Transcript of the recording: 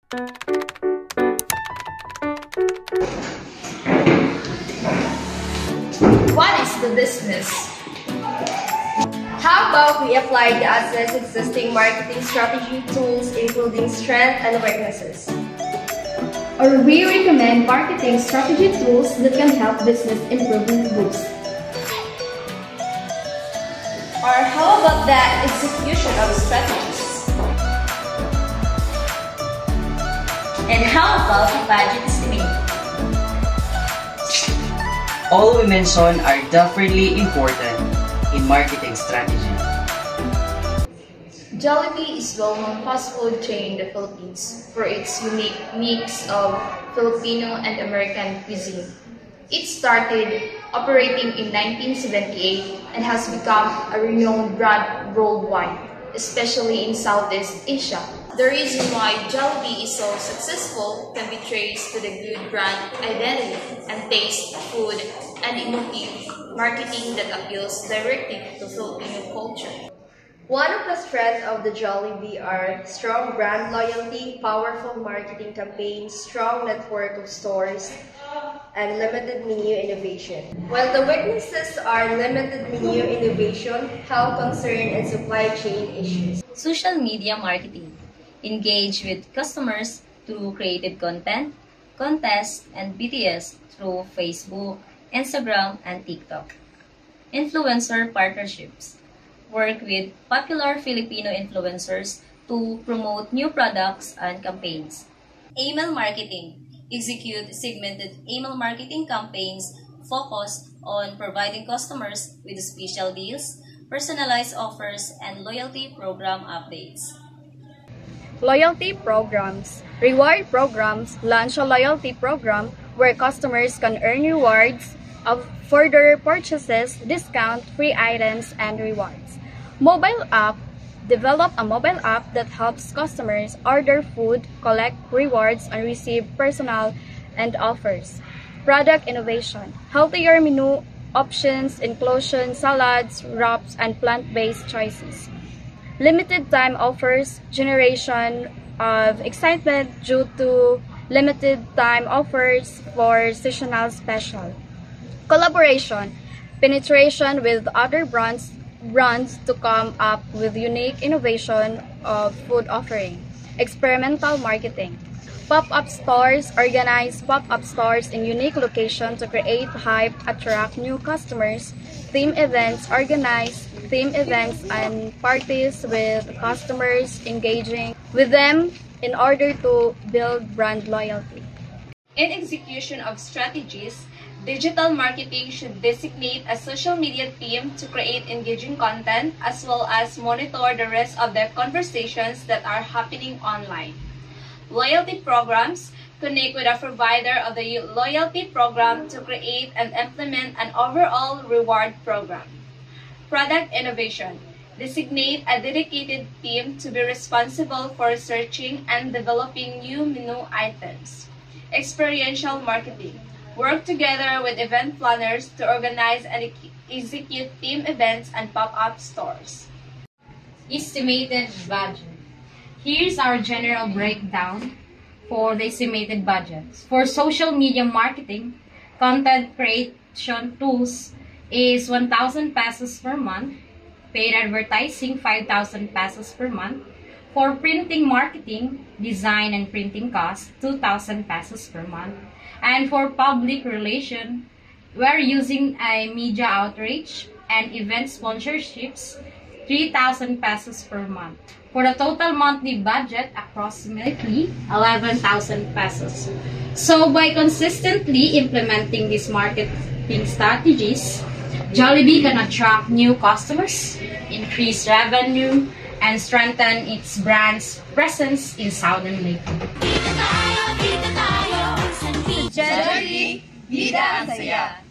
What is the business? How about we apply the assets existing marketing strategy tools including strengths and weaknesses? Or we recommend marketing strategy tools that can help business improvement boost. Or how about the execution of strategies? And how about budget estimate? All we mentioned are definitely important in marketing strategy. Jollibee is a well-known fast food chain in the Philippines for its unique mix of Filipino and American cuisine. It started operating in 1978 and has become a renowned brand worldwide, especially in Southeast Asia. The reason why Jollibee is so successful can be traced to the good brand identity and taste food and innovative marketing that appeals directly to Filipino culture. One of the strengths of the Jollibee are strong brand loyalty, powerful marketing campaigns, strong network of stores, and limited menu innovation. While the weaknesses are limited menu innovation, health concern, and supply chain issues. Social media marketing. Engage with customers through creative content, contests, and BTS through Facebook, Instagram, and TikTok. Influencer partnerships. Work with popular Filipino influencers to promote new products and campaigns. Email marketing. Execute segmented email marketing campaigns focused on providing customers with special deals, personalized offers, and loyalty program updates. Loyalty programs. Reward programs launch a loyalty program where customers can earn rewards for their purchases, discount, free items, and rewards. Mobile app. Develop a mobile app that helps customers order food, collect rewards, and receive personal and offers. Product innovation. Healthier menu options, inclusion, salads, wraps, and plant-based choices. Limited time offers. Generation of excitement due to limited time offers for seasonal special. Collaboration. Penetration with other brands to come up with unique innovation of food offering. Experimental marketing. Pop-up stores. Organize pop-up stores in unique locations to create hype, attract new customers. Theme events. Organize theme events and parties with customers, engaging with them in order to build brand loyalty. In execution of strategies, digital marketing should designate a social media team to create engaging content as well as monitor the rest of the conversations that are happening online. Loyalty programs. Connect with a provider of the loyalty program to create and implement an overall reward program. Product innovation. Designate a dedicated team to be responsible for searching and developing new menu items. Experiential marketing. Work together with event planners to organize and execute team events and pop-up stores. Estimated budget. Here's our general breakdown for the estimated budgets. For social media marketing, content creation tools is 1,000 pesos per month. Paid advertising, 5,000 pesos per month. For printing marketing, design and printing costs, 2,000 pesos per month. And for public relation, we're using a media outreach and event sponsorships, 3,000 pesos per month. For the total monthly budget, approximately 11,000 pesos. So by consistently implementing these marketing strategies, Jollibee can attract new customers, increase revenue, and strengthen its brand's presence in Southern Leyte. Jollibee, bida ang saya!